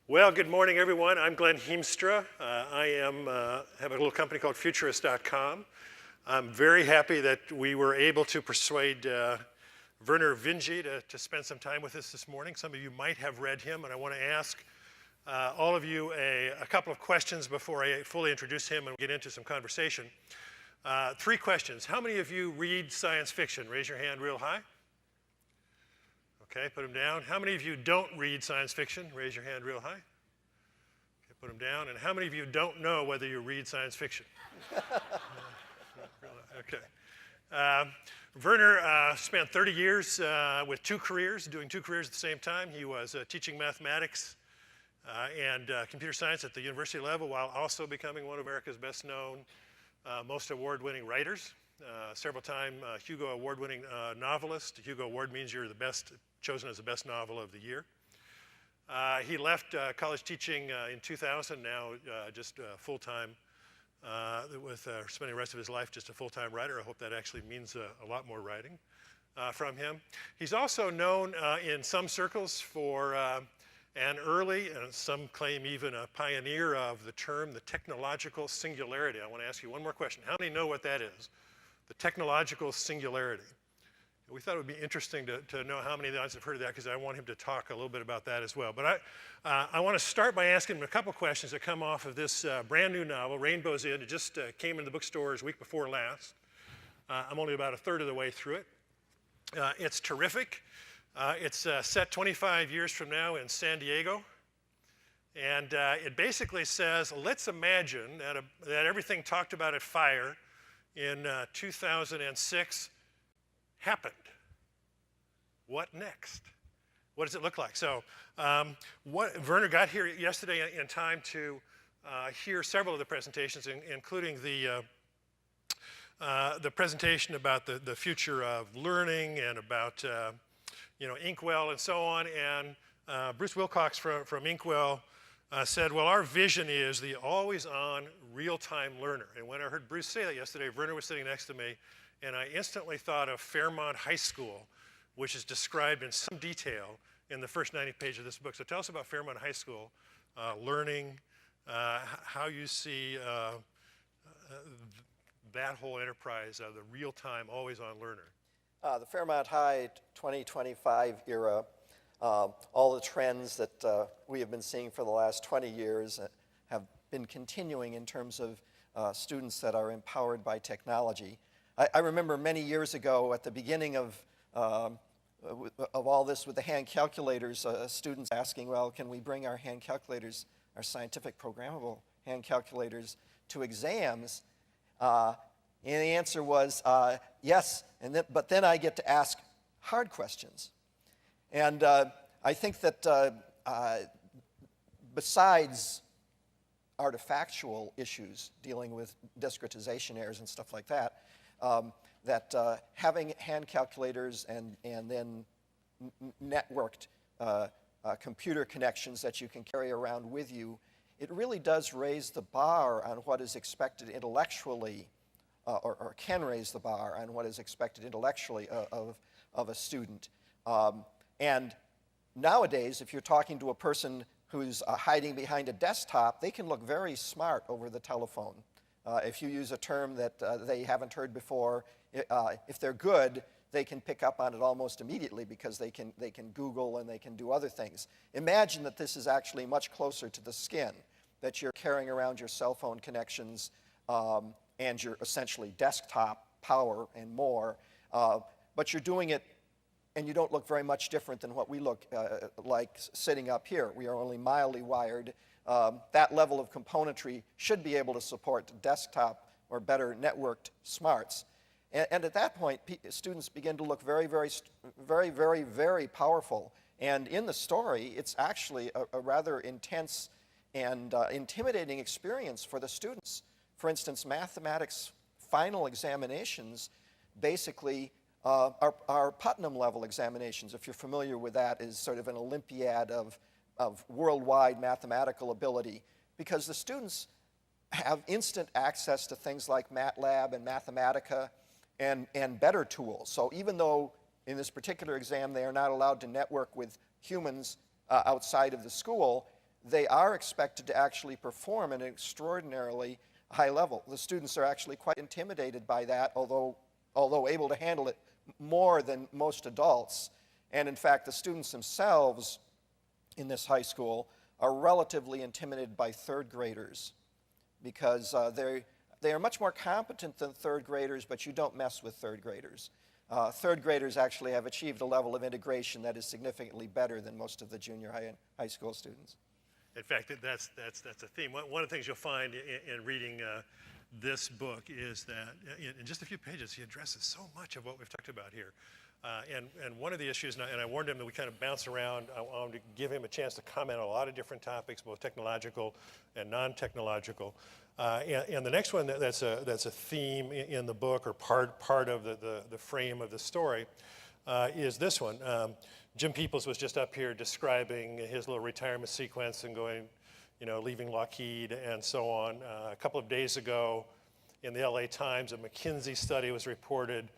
Well, good morning, everyone. I'm Glen Hiemstra. I have a little company called Futurist.com. I'm very happy that we were able to persuade Vernor Vinge to spend some time with us this morning. Some of you might have read him, and I want to ask all of you a couple of questions before I fully introduce him and get into some conversation. 3 questions. How many of you read science fiction? Raise your hand real high. Okay, put them down. How many of you don't read science fiction? Raise your hand real high. Okay, put them down. And how many of you don't know whether you read science fiction? Okay. Vernor spent 30 years with 2 careers, doing 2 careers at the same time. He was teaching mathematics and computer science at the university level while also becoming one of America's best known, most award-winning writers. Several-time Hugo Award-winning novelist. Hugo Award means you're the best, chosen as the best novel of the year. He left college teaching in 2000, now just full-time, with spending the rest of his life just a full-time writer. I hope that actually means a lot more writing from him. He's also known in some circles for an early, and some claim even a pioneer of the term, the technological singularity. I want to ask you one more question. How many know what that is? The technological singularity. We thought it would be interesting to know how many of the audience have heard of that, because I want him to talk a little bit about that as well. But I want to start by asking him a couple questions that come off of this brand new novel, Rainbow's End. It just came in the bookstores week before last. I'm only about a third of the way through it. It's terrific. It's set 25 years from now in San Diego. And it basically says, let's imagine that everything talked about at FiRe in 2006 happened. What next? What does it look like? So Vernor got here yesterday in time to hear several of the presentations, including the presentation about the future of learning and about Inkwell and so on. And Bruce Wilcox from Inkwell said, well, our vision is the always-on, real-time learner. And when I heard Bruce say that yesterday, Vernor was sitting next to me, and I instantly thought of Fairmont High School, which is described in some detail in the first 90 pages of this book. So tell us about Fairmont High School, learning, how you see that whole enterprise, the real-time, always-on learner. The Fairmont High 2025 era, all the trends that we have been seeing for the last 20 years have been continuing in terms of students that are empowered by technology. I remember many years ago at the beginning of all this with the hand calculators, students asking, well, can we bring our hand calculators, our scientific programmable hand calculators, to exams? And the answer was yes, but then I get to ask hard questions. And I think that besides artifactual issues dealing with discretization errors and stuff like that, having hand calculators and then networked computer connections that you can carry around with you, it really does raise the bar on what is expected intellectually, or can raise the bar on what is expected intellectually of a student. And nowadays, if you're talking to a person who's hiding behind a desktop, they can look very smart over the telephone. If you use a term that they haven't heard before, if they're good, they can pick up on it almost immediately because they can Google and they can do other things. Imagine that this is actually much closer to the skin, that you're carrying around your cell phone connections and your essentially desktop power and more, but you're doing it and you don't look very much different than what we look like sitting up here. We are only mildly wired. That level of componentry should be able to support desktop or better networked smarts. And at that point, students begin to look very, very, very, very, very powerful. And in the story, it's actually a rather intense and intimidating experience for the students. For instance, mathematics final examinations basically are Putnam level examinations. If you're familiar with that, is sort of an Olympiad of worldwide mathematical ability, because the students have instant access to things like MATLAB and Mathematica and better tools. So even though in this particular exam they are not allowed to network with humans outside of the school, they are expected to actually perform at an extraordinarily high level. The students are actually quite intimidated by that, although able to handle it more than most adults. And in fact, the students themselves in this high school are relatively intimidated by third graders because they are much more competent than third graders, but you don't mess with third graders. Third graders actually have achieved a level of integration that is significantly better than most of the junior high and high school students. In fact, that's a theme. One of the things you'll find in reading this book is that in just a few pages, he addresses so much of what we've talked about here. And one of the issues, and I warned him that we kind of bounce around, I wanted to give him a chance to comment on a lot of different topics, both technological and non-technological. And the next one that's a theme in the book, or part of the frame of the story, is this one. Jim Peoples was just up here describing his little retirement sequence and going, leaving Lockheed and so on. A couple of days ago in the LA Times, a McKinsey study was reported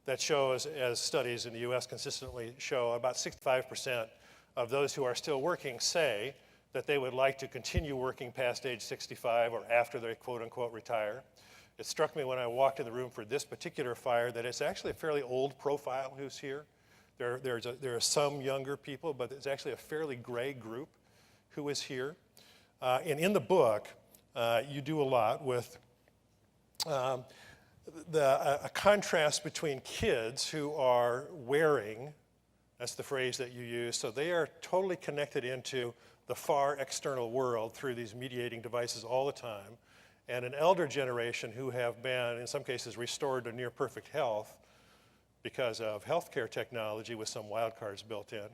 that shows, as studies in the US consistently show, about 65% of those who are still working say that they would like to continue working past age 65 or after they quote unquote retire. It struck me when I walked in the room for this particular FiRe that it's actually a fairly old profile who's here. There are some younger people, but it's actually a fairly gray group who is here. And in the book, you do a lot with a contrast between kids who are wearing, that's the phrase that you use, so they are totally connected into the far external world through these mediating devices all the time, and an elder generation who have been, in some cases, restored to near perfect health because of healthcare technology with some wild cards built in.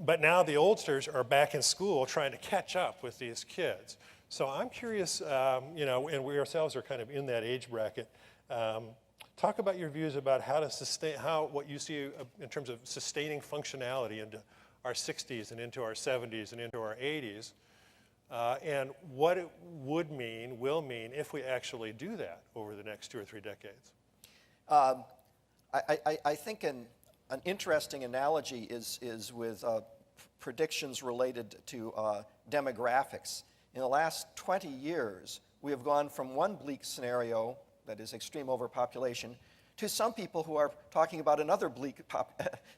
But now the oldsters are back in school trying to catch up with these kids. So I'm curious, and we ourselves are kind of in that age bracket. Talk about your views about how to sustain, what you see in terms of sustaining functionality into our 60s and into our 70s and into our 80s, and what it will mean if we actually do that over the next 2 or 3 decades. I think an interesting analogy is with predictions related to demographics. In the last 20 years, we have gone from one bleak scenario, that is extreme overpopulation, to some people who are talking about another bleak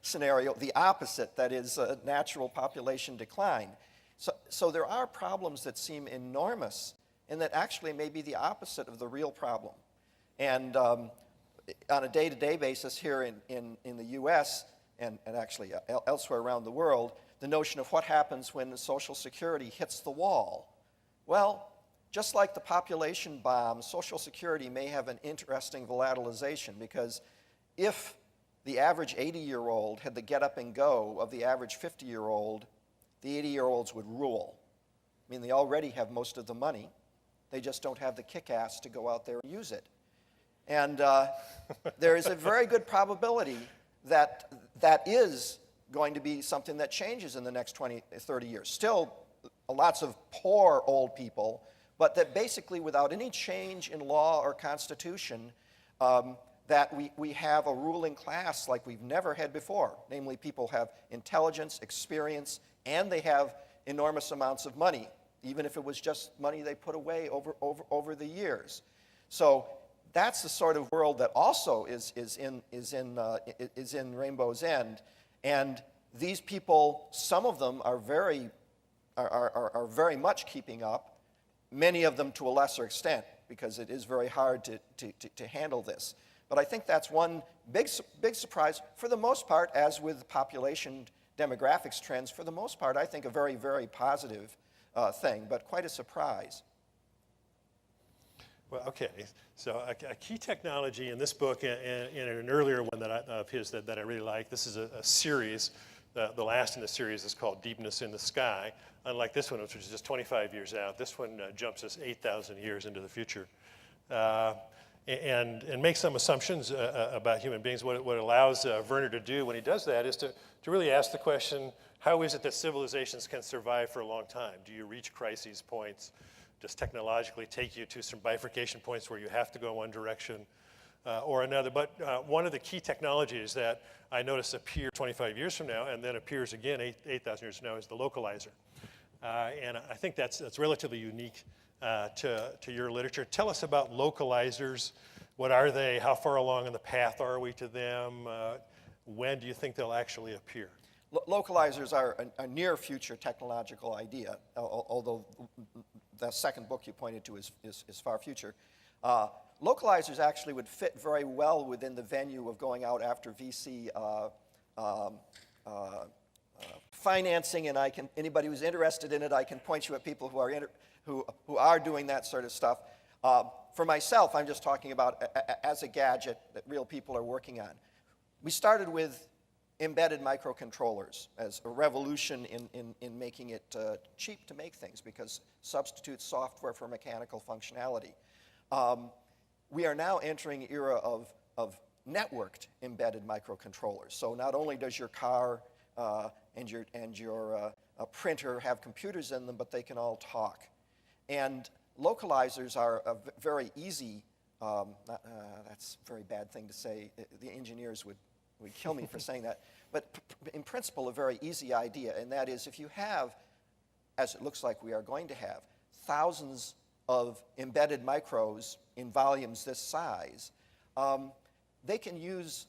scenario, the opposite, that is natural population decline. So there are problems that seem enormous and that actually may be the opposite of the real problem. And on a day-to-day basis here in the US and actually elsewhere around the world, the notion of what happens when Social Security hits the wall. Well, just like the population bomb, Social Security may have an interesting volatilization, because if the average 80-year-old had the get up and go of the average 50-year-old, the 80-year-olds would rule. I mean, they already have most of the money. They just don't have the kick-ass to go out there and use it. And there is a very good probability that that is going to be something that changes in the next 20, 30 years. Still, lots of poor old people, but that basically without any change in law or constitution, that we have a ruling class like we've never had before. Namely, people have intelligence, experience, and they have enormous amounts of money, even if it was just money they put away over the years. So that's the sort of world that also is in Rainbow's End. And these people, some of them are very much keeping up, many of them to a lesser extent, because it is very hard to handle this. But I think that's one big surprise. For the most part, as with population demographics trends, for the most part, I think a very, very positive thing, but quite a surprise. Well, okay. So a key technology in this book and in an earlier one of his that I really like, this is a series. The last in the series is called Deepness in the Sky. Unlike this one, which is just 25 years out, this one jumps us 8,000 years into the future. And makes some assumptions about human beings. What it allows Vernor to do when he does that is to really ask the question, how is it that civilizations can survive for a long time? Do you reach crises points? Does technologically take you to some bifurcation points where you have to go one direction or another? But one of the key technologies that I notice appear 25 years from now and then appears again 8,000 years from now is the localizer. And I think that's relatively unique to your literature. Tell us about localizers. What are they? How far along in the path are we to them? When do you think they'll actually appear? Localizers are a near future technological idea, although the second book you pointed to is far future. Localizers actually would fit very well within the venue of going out after VC financing, and anybody who's interested in it, I can point you at people who are doing that sort of stuff. For myself, I'm just talking about as a gadget that real people are working on. We started with embedded microcontrollers as a revolution in making it cheap to make things, because substitutes software for mechanical functionality. We are now entering an era of networked embedded microcontrollers. So not only does your car and your printer have computers in them, but they can all talk. And localizers are a very easy, that's a very bad thing to say. The engineers would kill me for saying that. But in principle, a very easy idea, and that is if you have, as it looks like we are going to have, thousands of embedded micros in volumes this size, they can use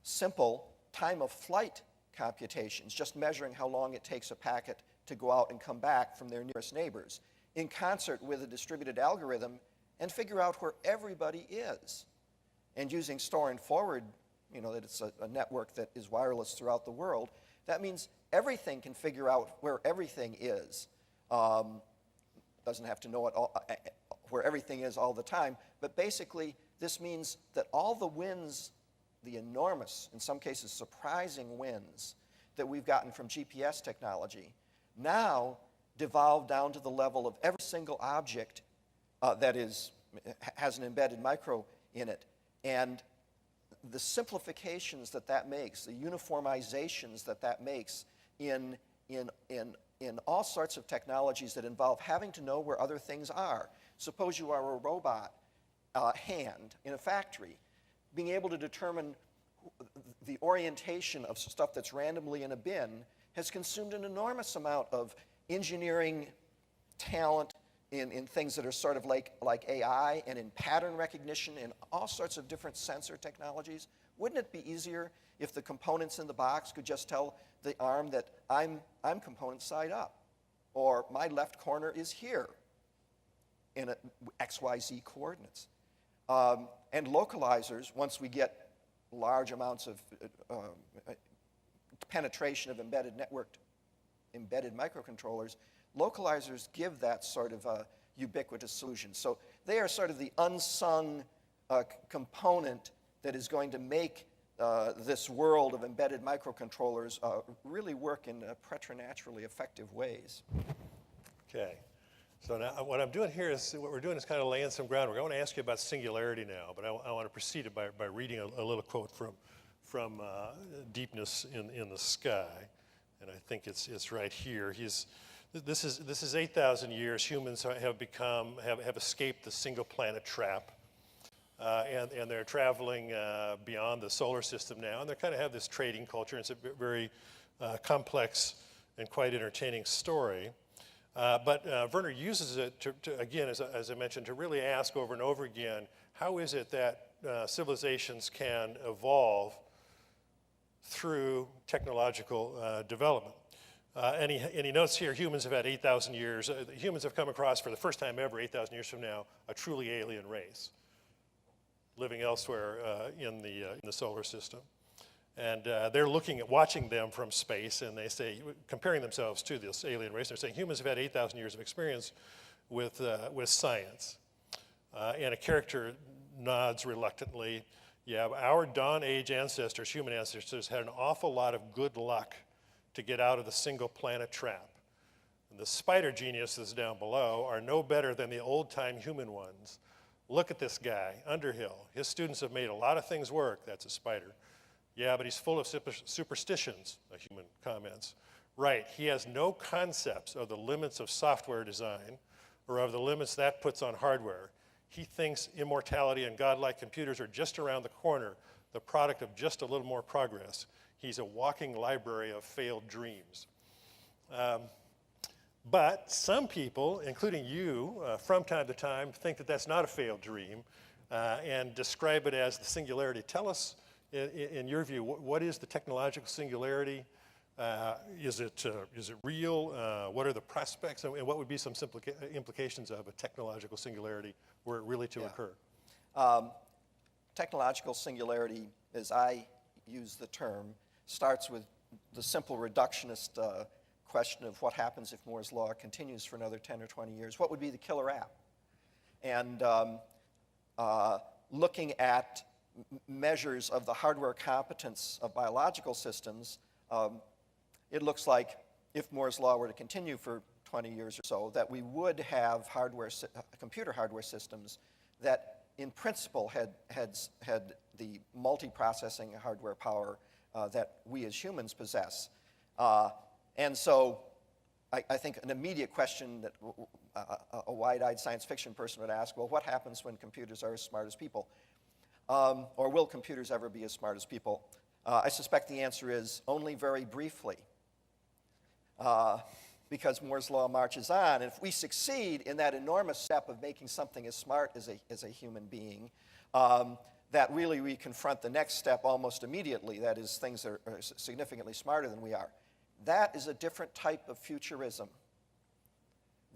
simple time-of-flight computations, just measuring how long it takes a packet to go out and come back from their nearest neighbors, in concert with a distributed algorithm, and figure out where everybody is. And using store and forward, that it's a network that is wireless throughout the world, that means everything can figure out where everything is. Doesn't have to know it all, where everything is all the time, but basically this means that all the wins, the enormous, in some cases surprising wins that we've gotten from GPS technology, now devolve down to the level of every single object that has an embedded micro in it. And the simplifications that makes, the uniformizations that makes in all sorts of technologies that involve having to know where other things are. Suppose you are a robot hand in a factory, being able to determine the orientation of stuff that's randomly in a bin has consumed an enormous amount of engineering talent in things that are sort of like AI, and in pattern recognition, and all sorts of different sensor technologies. Wouldn't it be easier if the components in the box could just tell the arm that I'm component side up, or my left corner is here in XYZ coordinates? And localizers, once we get large amounts of penetration of embedded microcontrollers, localizers give that sort of ubiquitous solution. So they are sort of the unsung component that is going to make this world of embedded microcontrollers really work in preternaturally effective ways. Okay. So now what I'm doing here is, what we're doing is kind of laying some groundwork. I want to ask you about singularity now, but I want to proceed it by reading a little quote from Deepness in the Sky, and I think it's right here. This is 8,000 years. Humans have escaped the single planet trap, and they're traveling beyond the solar system now, and they kind of have this trading culture. It's a very complex and quite entertaining story. But Vernor uses it to again, as I mentioned, to really ask over and over again, how is it that civilizations can evolve through technological development? And he notes here, humans have had 8,000 years. Humans have come across, for the first time ever, 8,000 years from now, a truly alien race living elsewhere in the solar system. And they're watching them from space, and they say, comparing themselves to this alien race, they're saying humans have had 8,000 years of experience with science. And a character nods reluctantly. Yeah, our Dawn Age ancestors, human ancestors, had an awful lot of good luck to get out of the single planet trap. And the spider geniuses down below are no better than the old-time human ones. Look at this guy, Underhill. His students have made a lot of things work. That's a spider. Yeah, but he's full of superstitions, a human comments. Right, he has no concepts of the limits of software design or of the limits that puts on hardware. He thinks immortality and godlike computers are just around the corner, the product of just a little more progress. He's a walking library of failed dreams. But some people, including you, from time to time, think that that's not a failed dream and describe it as the singularity. Tell us, in your view, what is the technological singularity? Is it real? What are the prospects? And what would be some implications of a technological singularity were it really to occur? Technological singularity, as I use the term, starts with the simple reductionist question of what happens if Moore's law continues for another 10 or 20 years. What would be the killer app? And looking at measures of the hardware competence of biological systems, it looks like if Moore's law were to continue for 20 years or so, that we would have computer hardware systems that in principle had the multiprocessing hardware power that we as humans possess. And so I think an immediate question that a wide-eyed science fiction person would ask, well, what happens when computers are as smart as people? Or will computers ever be as smart as people? I suspect the answer is only very briefly, because Moore's law marches on. And if we succeed in that enormous step of making something as smart as a human being, that really we confront the next step almost immediately, that is, things that are significantly smarter than we are. That is a different type of futurism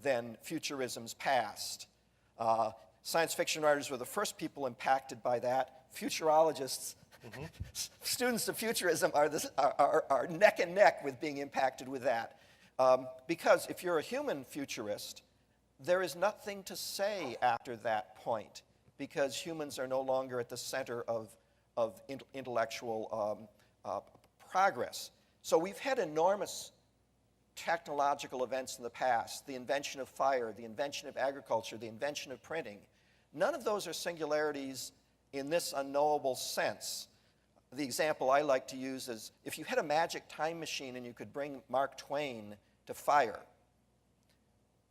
than futurism's past. Science fiction writers were the first people impacted by that. Futurologists, students of futurism, are neck and neck with being impacted with that. Because if you're a human futurist, there is nothing to say after that point, because humans are no longer at the center of intellectual progress. So we've had enormous technological events in the past, the invention of fire, the invention of agriculture, the invention of printing. None of those are singularities in this unknowable sense. The example I like to use is if you had a magic time machine and you could bring Mark Twain to FiRe,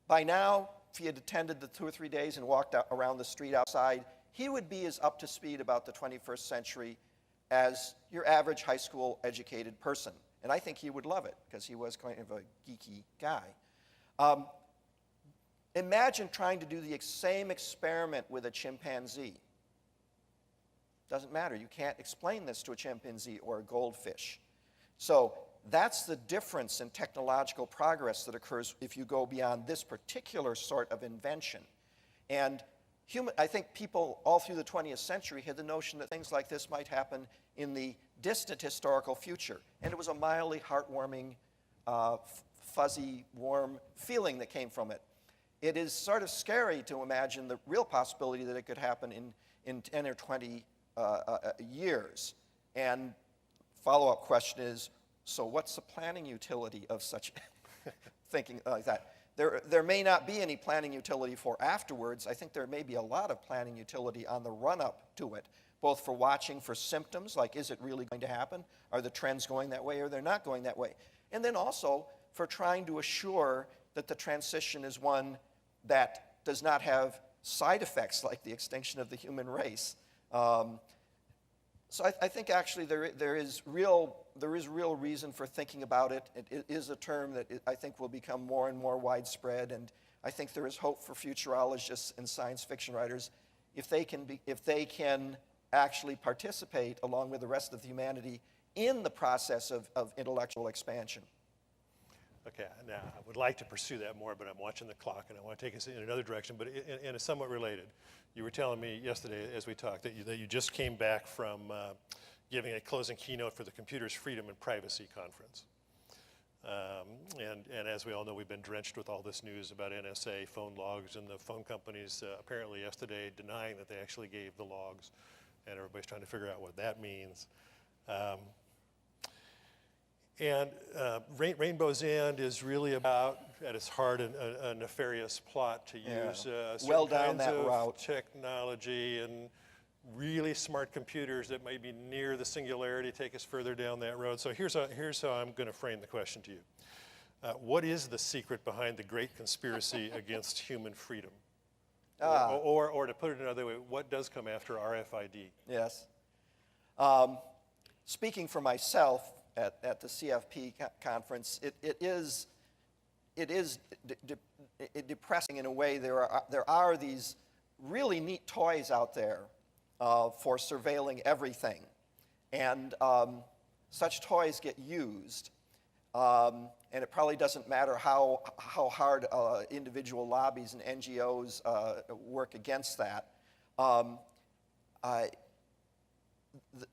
by now, if he had attended the 2 or 3 days and walked around the street outside, he would be as up to speed about the 21st century as your average high school educated person. And I think he would love it, because he was kind of a geeky guy. Imagine trying to do the same experiment with a chimpanzee. Doesn't matter. You can't explain this to a chimpanzee or a goldfish. So that's the difference in technological progress that occurs if you go beyond this particular sort of invention. And I think people all through the 20th century had the notion that things like this might happen in the distant historical future. And it was a mildly heartwarming, fuzzy, warm feeling that came from it. It is sort of scary to imagine the real possibility that it could happen in 10 or 20 years. And follow-up question is, so what's the planning utility of such thinking like that? There may not be any planning utility for afterwards. I think there may be a lot of planning utility on the run-up to it, both for watching for symptoms, like is it really going to happen? Are the trends going that way or they're not going that way? And then also for trying to assure that the transition is one that does not have side effects like the extinction of the human race. So I think actually there is real reason for thinking about it. It is a term that I think will become more and more widespread, and I think there is hope for futurologists and science fiction writers if they can actually participate along with the rest of humanity in the process of intellectual expansion. Okay, now I would like to pursue that more, but I'm watching the clock and I want to take us in another direction, but in a somewhat related. You were telling me yesterday as we talked that you just came back from giving a closing keynote for the Computers, Freedom, and Privacy Conference. And as we all know, we've been drenched with all this news about NSA phone logs and the phone companies apparently yesterday denying that they actually gave the logs, and everybody's trying to figure out what that means. And Rainbow's End is really about, at its heart, a nefarious plot to use certain kinds of technology and really smart computers that may be near the singularity take us further down that road. So here's how I'm going to frame the question to you. What is the secret behind the great conspiracy against human freedom? Or to put it another way, what does come after RFID? Yes. Speaking for myself, at the CFP conference, it is it is depressing in a way. There are these really neat toys out there for surveilling everything. And such toys get used. And it probably doesn't matter how hard individual lobbies and NGOs work against that.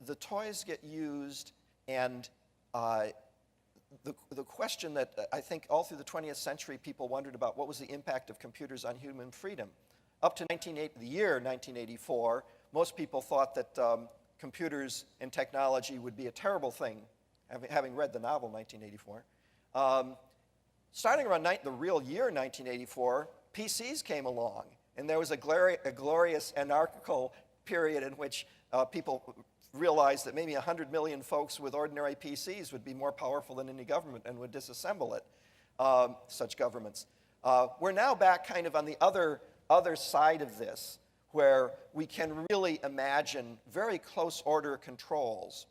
The toys get used, and the question that I think all through the 20th century people wondered about, what was the impact of computers on human freedom? Up to the year 1984, most people thought that computers and technology would be a terrible thing, having read the novel 1984. Starting around the real year 1984, PCs came along, and there was a glorious anarchical period in which people realized that maybe 100 million folks with ordinary PCs would be more powerful than any government and would disassemble it, such governments. We're now back kind of on the other side of this, where we can really imagine very close order controls.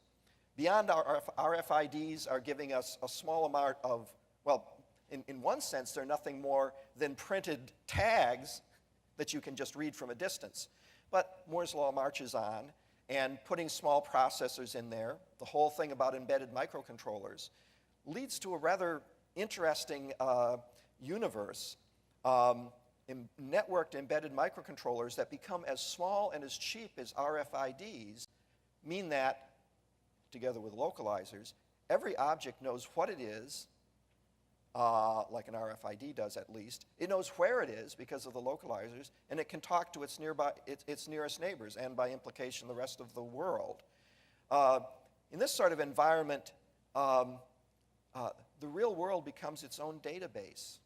Beyond our RFIDs are giving us a small amount of, well, in one sense, they're nothing more than printed tags that you can just read from a distance. But Moore's Law marches on, and putting small processors in there, the whole thing about embedded microcontrollers, leads to a rather interesting universe. Networked embedded microcontrollers that become as small and as cheap as RFIDs mean that, together with localizers, every object knows what it is, like an RFID does at least. It knows where it is because of the localizers, and it can talk to its nearest neighbors, and by implication the rest of the world. In this sort of environment, the real world becomes its own database.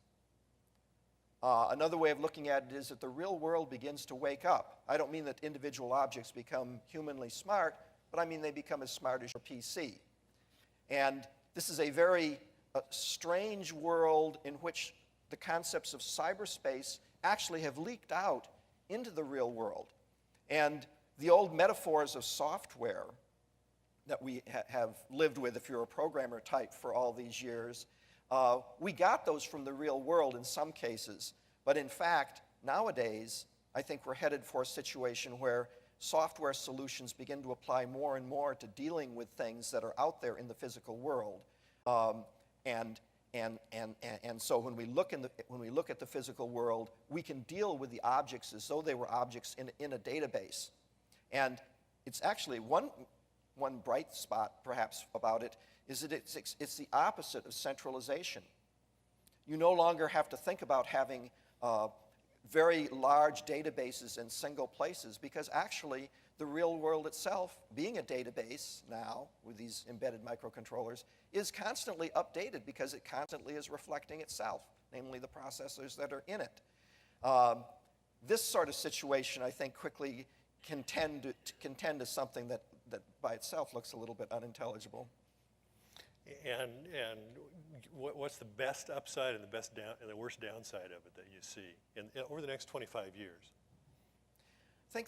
Another way of looking at it is that the real world begins to wake up. I don't mean that individual objects become humanly smart, but I mean they become as smart as your PC. And this is a very strange world in which the concepts of cyberspace actually have leaked out into the real world. And the old metaphors of software that we have lived with, if you're a programmer type, for all these years, we got those from the real world in some cases. But in fact, nowadays, I think we're headed for a situation where software solutions begin to apply more and more to dealing with things that are out there in the physical world. And so when we look at the physical world, we can deal with the objects as though they were objects in a database. And it's actually one bright spot, perhaps, about it is that it's the opposite of centralization. You no longer have to think about having very large databases in single places, because actually the real world itself, being a database now with these embedded microcontrollers, is constantly updated because it constantly is reflecting itself, namely the processors that are in it. This sort of situation, I think, quickly can tend to something that by itself looks a little bit unintelligible. And what's the best upside and the worst downside of it that you see over the next 25 years? I think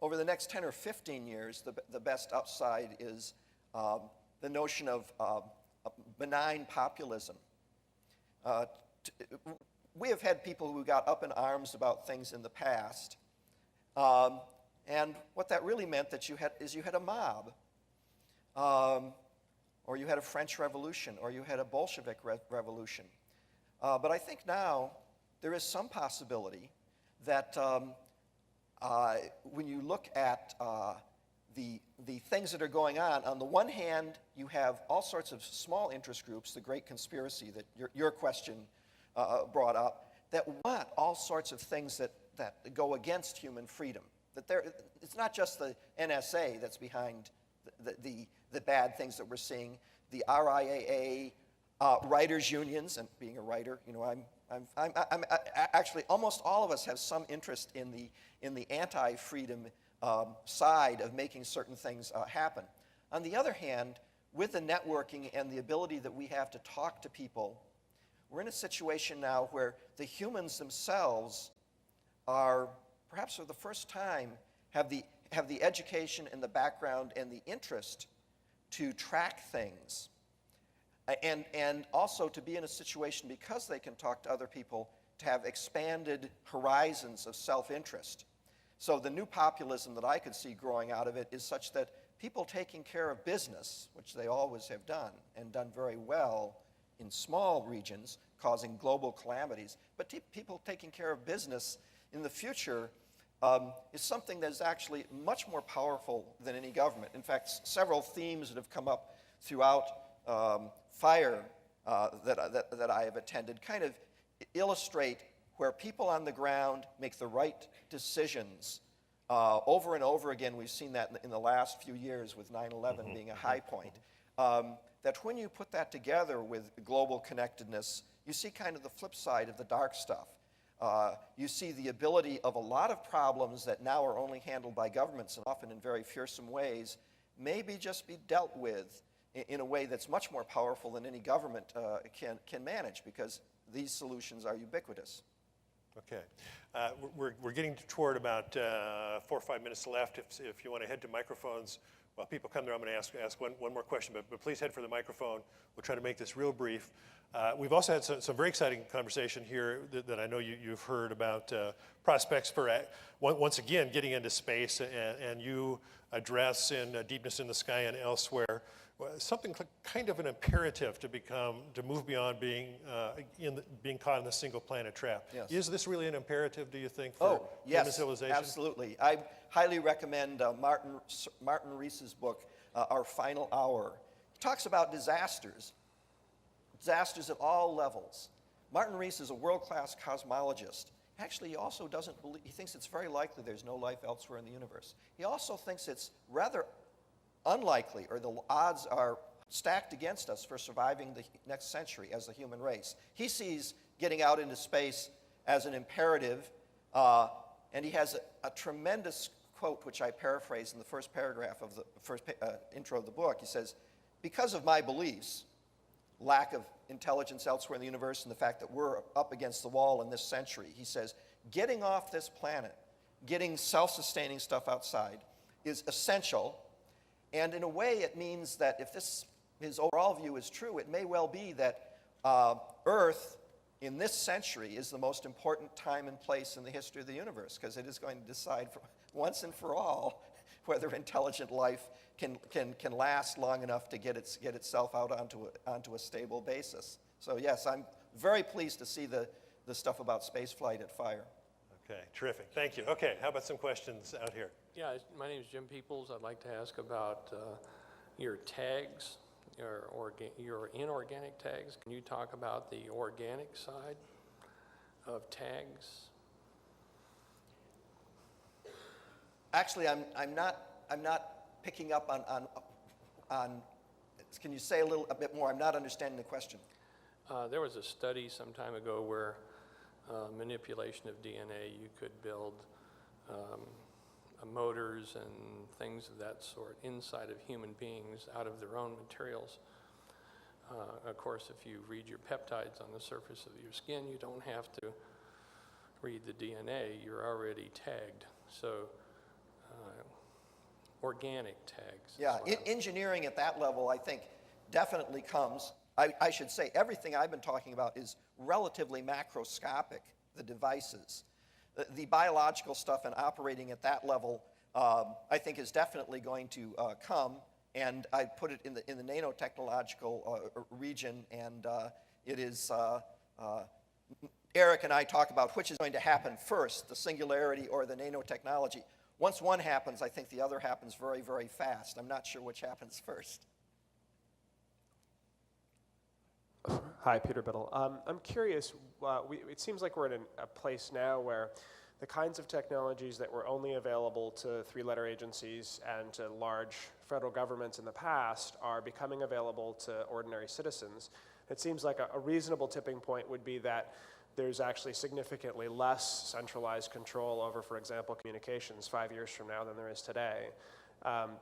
over the next 10 or 15 years, the best upside is the notion of benign populism. We have had people who got up in arms about things in the past, and what that really meant is you had a mob. Or you had a French Revolution, or you had a Bolshevik revolution. But I think now there is some possibility that when you look at the things that are going on the one hand, you have all sorts of small interest groups, the great conspiracy that your question brought up, that want all sorts of things that go against human freedom. It's not just the NSA that's behind the bad things that we're seeing. The RIAA, writers' unions, and being a writer, you know, I'm actually almost all of us have some interest in the anti-freedom side of making certain things happen. On the other hand, with the networking and the ability that we have to talk to people, we're in a situation now where the humans themselves are, perhaps for the first time, have the education and the background and the interest to track things. And also to be in a situation, because they can talk to other people, to have expanded horizons of self-interest. So the new populism that I could see growing out of it is such that people taking care of business, which they always have done, and done very well in small regions, causing global calamities, but people taking care of business in the future is something that is actually much more powerful than any government. In fact, several themes that have come up throughout FiRe that I have attended kind of illustrate where people on the ground make the right decisions. Over and over again, we've seen that in the last few years with 9/11 being a high point. That when you put that together with global connectedness, you see kind of the flip side of the dark stuff. You see the ability of a lot of problems that now are only handled by governments, and often in very fearsome ways, maybe just be dealt with in a way that's much more powerful than any government can manage, because these solutions are ubiquitous. Okay. We're getting toward about 4 or 5 minutes left. If you want to head to microphones while people come there, I'm going to ask one more question, but please head for the microphone. We'll try to make this real brief. We've also had some very exciting conversation here that I know you've heard about prospects for, once again, getting into space, and you address in Deepness in the Sky and elsewhere something kind of an imperative to move beyond being caught in the single planet trap. Yes. Is this really an imperative, do you think, for human civilization? Absolutely. I highly recommend Martin Rees's book, Our Final Hour. He talks about disasters at all levels. Martin Rees is a world-class cosmologist. Actually, he also doesn't believe, he thinks it's very likely there's no life elsewhere in the universe. He also thinks it's rather unlikely, or the odds are stacked against us for surviving the next century as a human race. He sees getting out into space as an imperative, and he has a tremendous quote, which I paraphrase in the first paragraph of the first intro of the book. He says, "Because of my beliefs, lack of intelligence elsewhere in the universe, and the fact that we're up against the wall in this century," he says, "getting off this planet, getting self-sustaining stuff outside is essential. And in a way, it means that if his overall view is true, it may well be that Earth in this century is the most important time and place in the history of the universe, because it is going to decide once and for all whether intelligent life can last long enough to get itself out onto a stable basis." So yes, I'm very pleased to see the stuff about spaceflight at FiRe. Okay, terrific. Thank you. Okay, how about some questions out here? Yeah, my name is Jim Peoples. I'd like to ask about your tags, your inorganic tags. Can you talk about the organic side of tags? Actually, I'm not picking up on. Can you say a bit more? I'm not understanding the question. There was a study some time ago where manipulation of DNA, you could build motors and things of that sort inside of human beings out of their own materials. Of course, if you read your peptides on the surface of your skin, you don't have to read the DNA. You're already tagged. So organic tags. Yeah, engineering at that level, I think, definitely comes. I should say everything I've been talking about is relatively macroscopic, the devices. The biological stuff and operating at that level, I think, is definitely going to come, and I put it in the nanotechnological region, and it is, Eric and I talk about which is going to happen first, the singularity or the nanotechnology. Once one happens, I think the other happens very, very fast. I'm not sure which happens first. Hi, Peter Biddle. I'm curious, it seems like we're in a place now where the kinds of technologies that were only available to three-letter agencies and to large federal governments in the past are becoming available to ordinary citizens. It seems like a reasonable tipping point would be that there's actually significantly less centralized control over, for example, communications 5 years from now than there is today,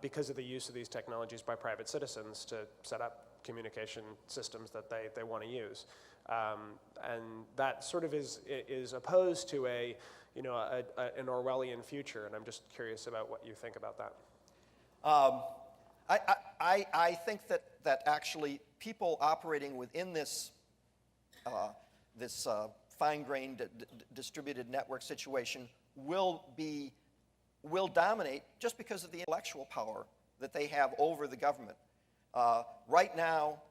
because of the use of these technologies by private citizens to set up communication systems that they want to use. And that sort of is opposed to an Orwellian future, and I'm just curious about what you think about that. I think that actually people operating within this, fine-grained distributed network situation will dominate just because of the intellectual power that they have over the government. Right now,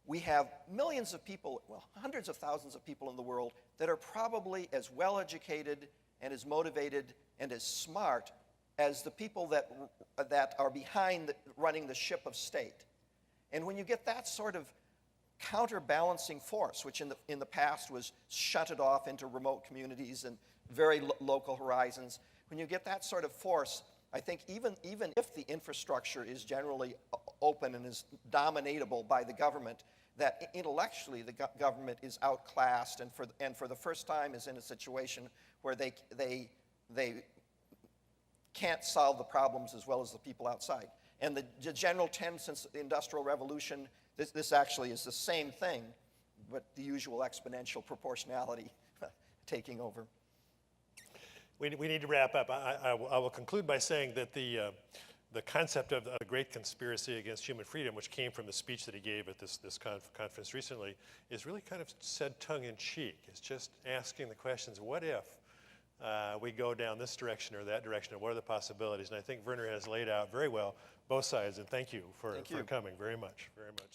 we have millions of people, well, hundreds of thousands of people in the world that are probably as well educated and as motivated and as smart as the people that are behind running the ship of state. And when you get that sort of counterbalancing force, which in the past was shunted off into remote communities and very local horizons, when you get that sort of force, I think even if the infrastructure is generally open and is dominatable by the government, that intellectually the government is outclassed and for the first time is in a situation where they can't solve the problems as well as the people outside. And the general trend since the Industrial Revolution, this actually is the same thing, but the usual exponential proportionality taking over. We need to wrap up. I will conclude by saying that the concept of a great conspiracy against human freedom, which came from the speech that he gave at this conference recently, is really kind of said tongue-in-cheek. It's just asking the questions, what if we go down this direction or that direction, and what are the possibilities? And I think Vernor has laid out very well both sides, and thank you for coming very much, very much.